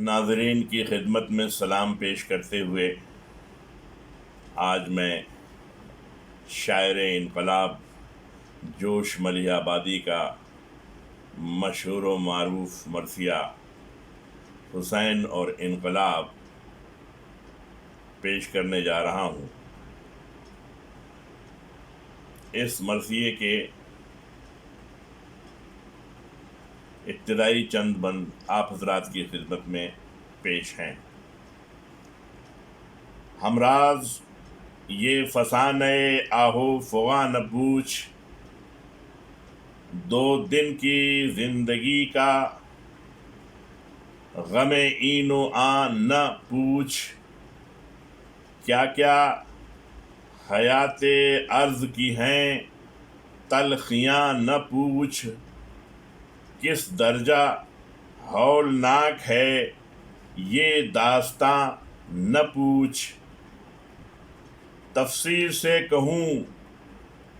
ناظرین کی خدمت میں سلام پیش کرتے ہوئے آج میں شاعر انقلاب جوش ملیح آبادی کا مشہور و معروف مرثیہ حسین اور انقلاب پیش کرنے جا رہا ہوں۔ اس مرثیے کے ابتدائی چند بند آپ حضرات کی خدمت میں پیش ہیں۔ ہمراز یہ فسانہ آہو فغاں نہ پوچھ، دو دن کی زندگی کا غم این و آن نہ پوچھ، کیا کیا حیات عرض کی ہیں تلخیاں نہ پوچھ، کس درجہ ہولناک ہے یہ داستاں نہ پوچھ، تفصیل سے کہوں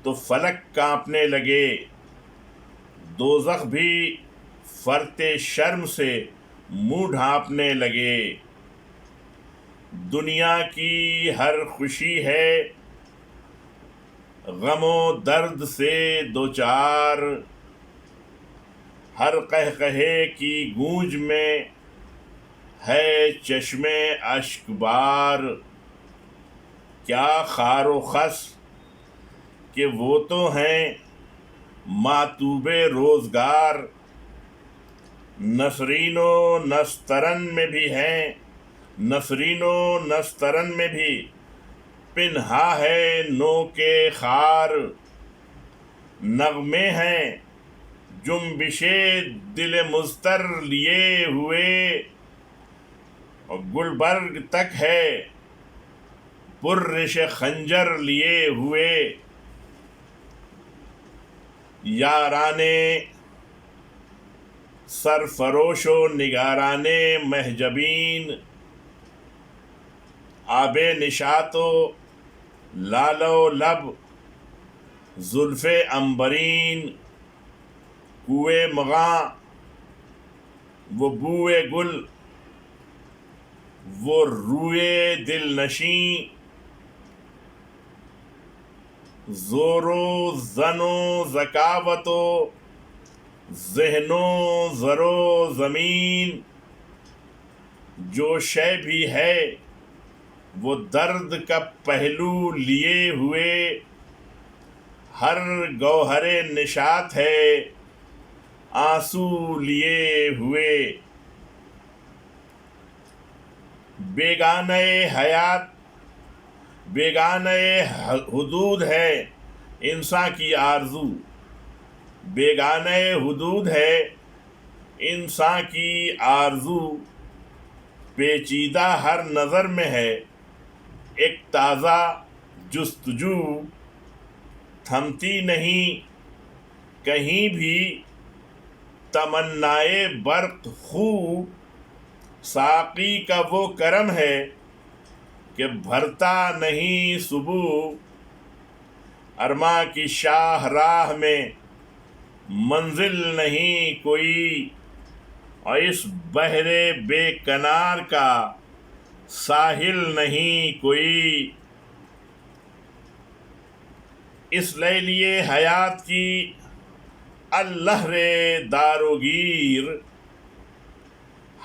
تو فلک کانپنے لگے، دوزخ بھی فرط شرم سے منہ ڈھانپنے لگے، دنیا کی ہر خوشی ہے غم و درد سے دوچار، ہر قہقہے کی گونج میں ہے چشم اشک بار، کیا خار و خس کہ وہ تو ہیں ماتوب روزگار، نسرین و نسترن میں بھی ہیں، نسرین و نسترن میں بھی پنہا ہے نو کے خار، نغمے ہیں جنبش دل مضطر لیے ہوئے، اور گلبرگ تک ہے پرش خنجر لیے ہوئے، یاران سرفروش و نگاران محجبین، آب نشاط و لال و لب زلف عنبرین، کوئے مغاں وہ بوئے گل وہ روئے دل نشیں، زور و زن و ذکاوت و ذہن و زر و زمین، جو شے بھی ہے وہ درد کا پہلو لیے ہوئے، ہر گوہر نشاط ہے آنسو لیے ہوئے، بیگانہ حیات بیگانہ حدود ہے انسان کی آرزو، بیگانہ حدود ہے انسان کی آرزو، پیچیدہ ہر نظر میں ہے ایک تازہ جستجو، تھمتی نہیں کہیں بھی تمنائے برق خو، ساقی کا وہ کرم ہے کہ بھرتا نہیں سبو، ارماں کی شاہ راہ میں منزل نہیں کوئی، اور اس بحر بے کنار کا ساحل نہیں کوئی، اس لیلیے حیات کی اللہ رے داروگیر،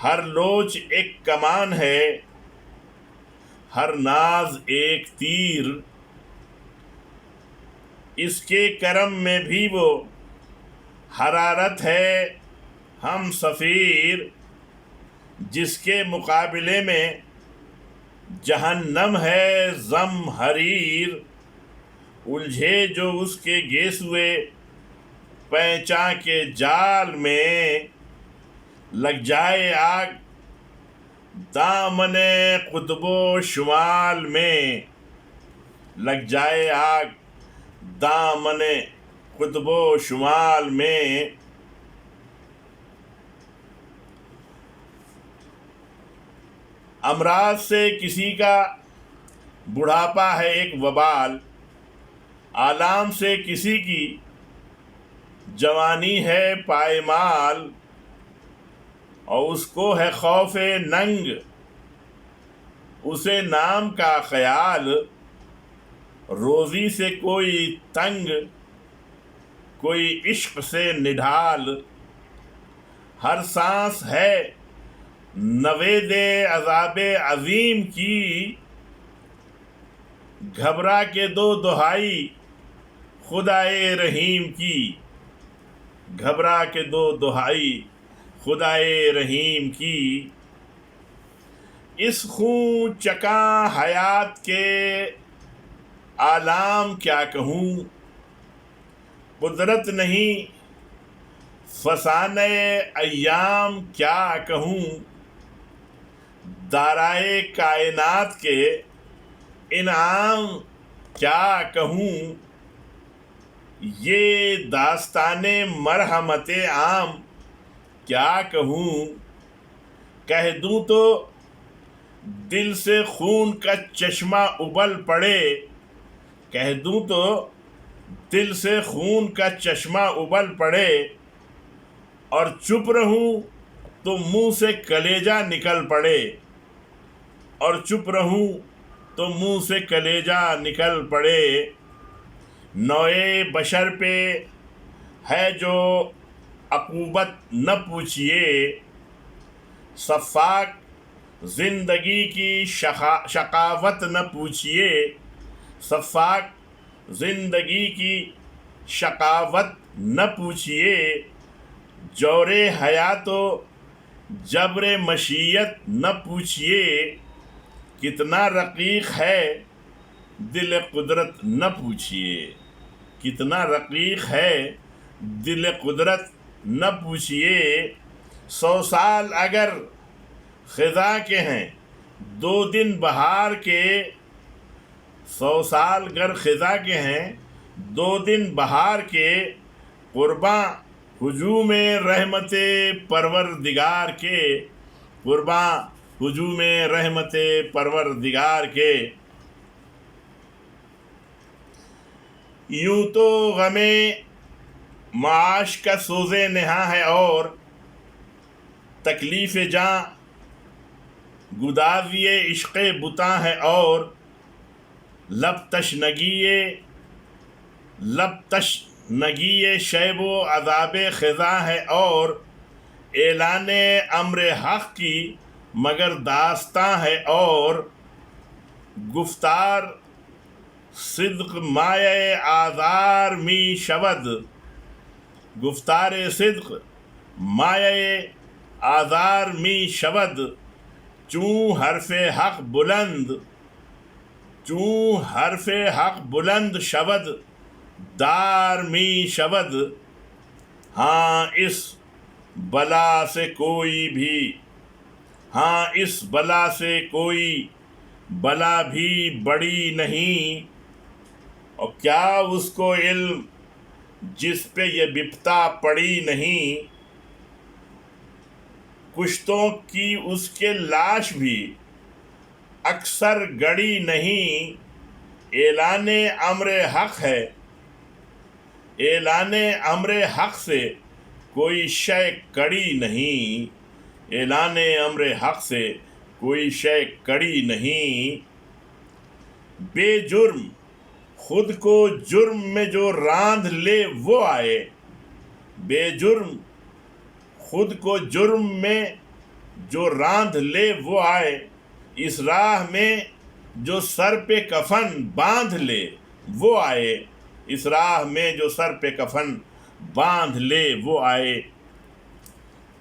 ہر لوچ ایک کمان ہے ہر ناز ایک تیر، اس کے کرم میں بھی وہ حرارت ہے ہم سفیر، جس کے مقابلے میں جہنم ہے زم حریر، الجھے جو اس کے گیسوئے پینچاں کے جال میں، لگ جائے آگ دامن قطب و شمال میں، لگ جائے آگ دامن قطب و شمال میں، امراض سے کسی کا بڑھاپا ہے ایک وبال، آلام سے کسی کی جوانی ہے پائمال، اور اس کو ہے خوف ننگ، اسے نام کا خیال، روزی سے کوئی تنگ، کوئی عشق سے نڈھال، ہر سانس ہے نوید عذاب عظیم کی، گھبرا کے دو دہائی خدائے رحیم کی، گھبرا کے دو دہائی خدائے رحیم کی۔ اس خون چکا حیات کے آلام کیا کہوں، قدرت نہیں فسانہ ایام کیا کہوں، دارائے کائنات کے انعام کیا کہوں، یہ داستان مرحمت عام کیا کہوں، کہہ دوں تو دل سے خون کا چشمہ ابل پڑے، کہہ دوں تو دل سے خون کا چشمہ ابل پڑے، اور چپ رہوں تو منہ سے کلیجہ نکل پڑے، اور چپ رہوں تو منہ سے کلیجہ نکل پڑے۔ نوع بشر پہ ہے جو عقوبت نہ پوچھئے، سفاک زندگی کی شقاوت نہ پوچھئے، سفاک زندگی کی شقاوت نہ پوچھئے، جور حیات و جبر مشیت نہ پوچھئے، کتنا رقیق ہے دل قدرت نہ پوچھئے، کتنا رقیق ہے دل قدرت نہ پوچھئے، 100 سال اگر خزاں کے ہیں 2 دن بہار کے، 100 سال گر خزاں کے ہیں 2 دن بہار کے، قرباں ہجوم رحمت پروردگار کے، قرباں ہجوم رحمت پروردگار کے۔ یوں تو غم معاش کا سوز نہاں ہے، اور تکلیف جاں گدازی عشق بتاں ہے، اور لب تشنگی شیب و عذاب خزاں ہے، اور اعلان امر حق کی مگر داستاں ہے، اور گفتار صدق مایہ آزار می شود، گفتار صدق مایہ آزار می شود، چون حرف حق بلند، چون حرف حق بلند شود دار می شود۔ ہاں اس بلا سے کوئی بھی، ہاں اس بلا سے کوئی بلا بھی بڑی نہیں، اور کیا اس کو علم جس پہ یہ بپتا پڑی نہیں، کشتوں کی اس کے لاش بھی اکثر گڑی نہیں، اعلان امر حق ہے، اعلان امر حق سے کوئی شے کڑی نہیں، اعلان امر حق سے کوئی شے کڑی نہیں۔ بے جرم خود کو جرم میں جو راندھ لے وہ آئے، بے جرم خود کو جرم میں جو راندھ لے وہ آئے، اس راہ میں جو سر پہ کفن باندھ لے وہ آئے، اس راہ میں جو سر پہ کفن باندھ لے وہ آئے۔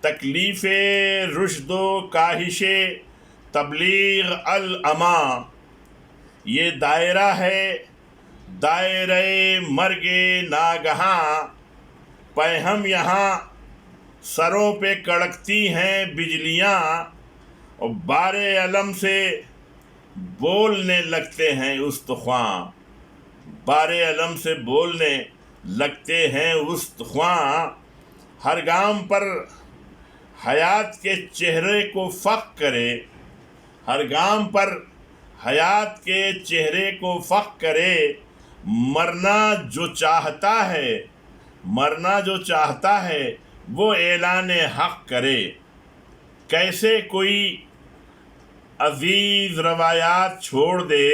تکلیف رشد و کاہش تبلیغ العماں، یہ دائرہ ہے دائرہ مرگ ناگہاں، پیہم یہاں سروں پہ کڑکتی ہیں بجلیاں، اور بار علم سے بولنے لگتے ہیں استخواں، بار علم سے بولنے لگتے ہیں استخواں، ہر گام پر حیات کے چہرے کو فخ کرے، ہر گام پر حیات کے چہرے کو فخ کرے، مرنا جو چاہتا ہے، مرنا جو چاہتا ہے وہ اعلان حق کرے، کیسے کوئی عزیز روایات چھوڑ دے،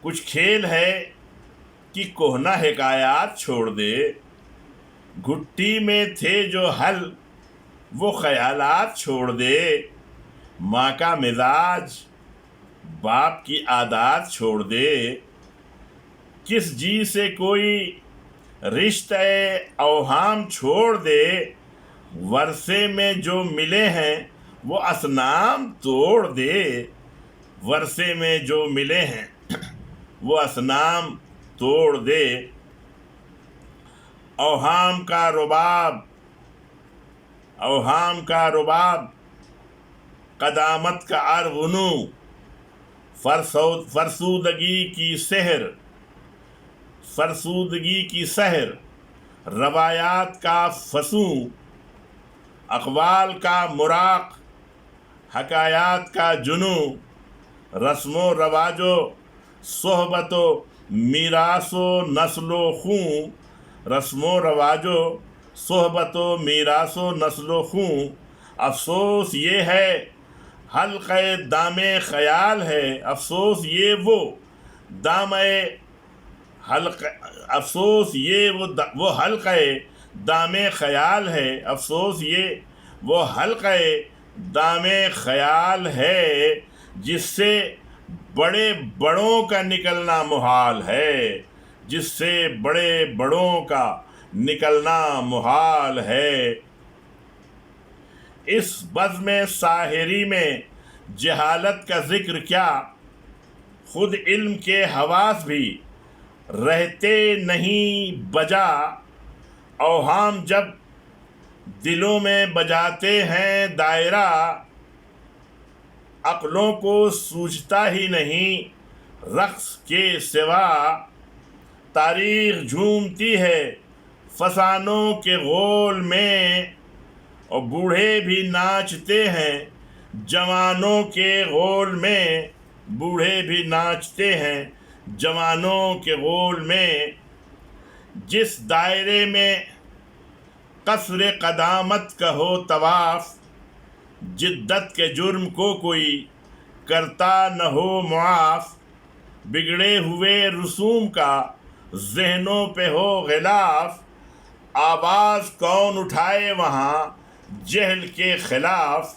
کچھ کھیل ہے کہ کہنہ حکایات چھوڑ دے، گھٹی میں تھے جو حل وہ خیالات چھوڑ دے، ماں کا مزاج باپ کی عادات چھوڑ دے، کس جی سے کوئی رشتہ اوہام چھوڑ دے، ورثے میں جو ملے ہیں وہ اصنام توڑ دے، ورثے میں جو ملے ہیں وہ اصنام توڑ دے، اوہام کا رباب قدامت کا ارغنو، فرسودگی کی سحر، روایات کا فسوں، اقوال کا مراق، حکایات کا جنوں، رسم و رواج و صحبت و میراث و نسل و خوں، رسم و رواج و صحبت و میراث و نسل و خوں، افسوس یہ ہے حلقہ دام خیال ہے، افسوس یہ وہ حلقہ دام خیال ہے، افسوس یہ وہ حلقہ دام خیال ہے، جس سے بڑے بڑوں کا نکلنا محال ہے، جس سے بڑے بڑوں کا نکلنا محال ہے۔ اس بزم ساحری میں جہالت کا ذکر کیا، خود علم کے حواس بھی رہتے نہیں بجا، اوہام جب دلوں میں بجاتے ہیں دائرہ، عقلوں کو سوجھتا ہی نہیں رقص کے سوا، تاریخ جھومتی ہے فسانوں کے غول میں، اور بوڑھے بھی ناچتے ہیں جوانوں کے غول میں، بوڑھے بھی ناچتے ہیں جوانوں کے غول میں، جس دائرے میں قصر قدامت کا ہو طواف، جدت کے جرم کو کوئی کرتا نہ ہو معاف، بگڑے ہوئے رسوم کا ذہنوں پہ ہو غلاف، آواز کون اٹھائے وہاں جہل کے خلاف،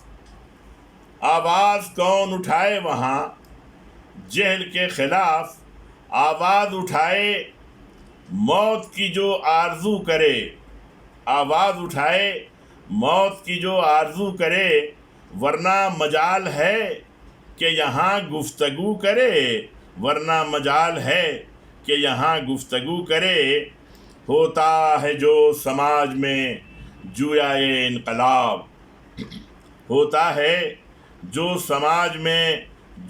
آواز کون اٹھائے وہاں جہل کے خلاف، آواز اٹھائے موت کی جو آرزو کرے، آواز اٹھائے موت کی جو آرزو کرے، ورنہ مجال ہے کہ یہاں گفتگو کرے، ورنہ مجال ہے کہ یہاں گفتگو کرے، ہوتا ہے جو سماج میں جویائے انقلاب، ہوتا ہے جو سماج میں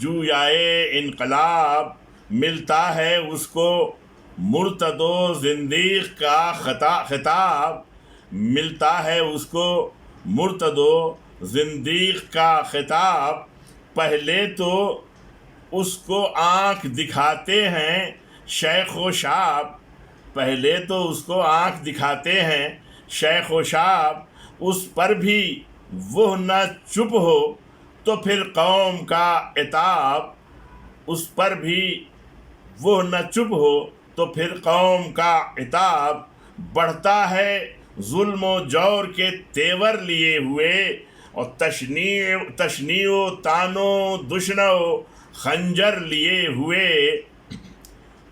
جویائے انقلاب، ملتا ہے اس کو مرتد و زندیق کا خطاب، ملتا ہے اس کو مرتد و زندیق کا خطاب، پہلے تو اس کو آنکھ دکھاتے ہیں شیخ و شاب، پہلے تو اس کو آنکھ دکھاتے ہیں شیخ و شاب، اس پر بھی وہ نہ چپ ہو تو پھر قوم کا عتاب، اس پر بھی وہ نہ چپ ہو تو پھر قوم کا عتاب، بڑھتا ہے ظلم و جور کے تیور لیے ہوئے، اور تشنیع و طعن و دشن و خنجر لیے ہوئے،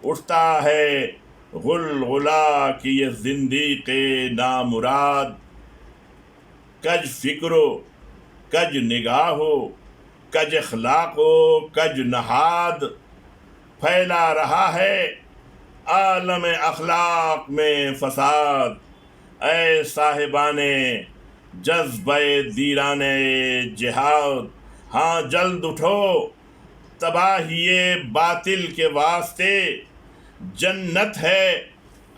اٹھتا ہے غلغلہ کی یہ زندیق نامراد، کج فکر و کج نگاہ و کج اخلاق و کج نہاد، پھیلا رہا ہے عالم اخلاق میں فساد، اے صاحبان جذبہ دیران جہاد، ہاں جلد اٹھو تباہی باطل کے واسطے، جنت ہے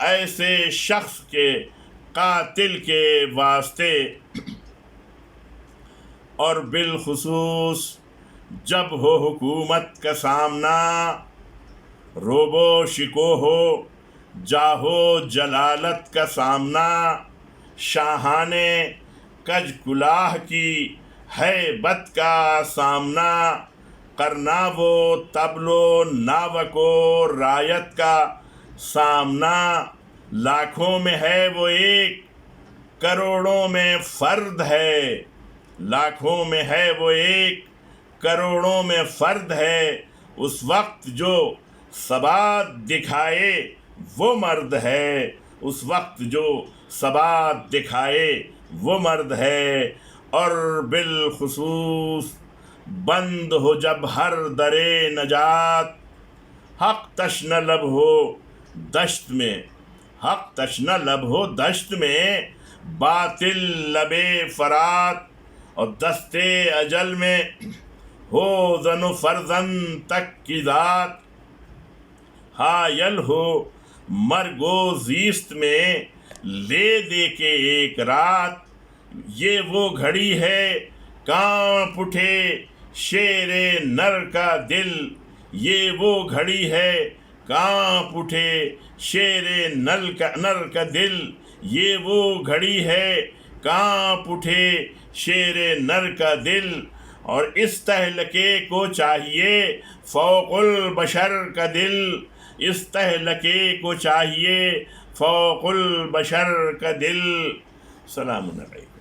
ایسے شخص کے قاتل کے واسطے، اور بالخصوص جب ہو حکومت کا سامنا، روب و شکو ہو جاہ و جلالت کا سامنا، شاہان کج کلاہ کی ہے بت کا سامنا، کرنا وہ تبلو ناوک و رایت کا سامنا، لاکھوں میں ہے وہ ایک کروڑوں میں فرد ہے، لاکھوں میں ہے وہ ایک کروڑوں میں فرد ہے، اس وقت جو ثبات دکھائے وہ مرد ہے، اس وقت جو ثبات دکھائے وہ مرد ہے، اور بالخصوص بند ہو جب ہر در نجات، حق تشنہ لب ہو دشت میں، حق تشنہ لب ہو دشت میں، باطل لب فرات، اور دست اجل میں ہو زن و فرزند تک کی ذات، حائل ہو مرگ و زیست میں لے دے کے ایک رات، یہ وہ گھڑی ہے کانپ اٹھے شیر نر کا دل، یہ وہ گھڑی ہے کانپ اٹھے شیر نر کا دل، یہ وہ گھڑی ہے کانپ اٹھے شیر نر کا دل، اور اس تہلکے کو چاہیے فوق البشر کا دل، اس تہلکے کو چاہیے فوق البشر کا دل۔ سلام علیکم۔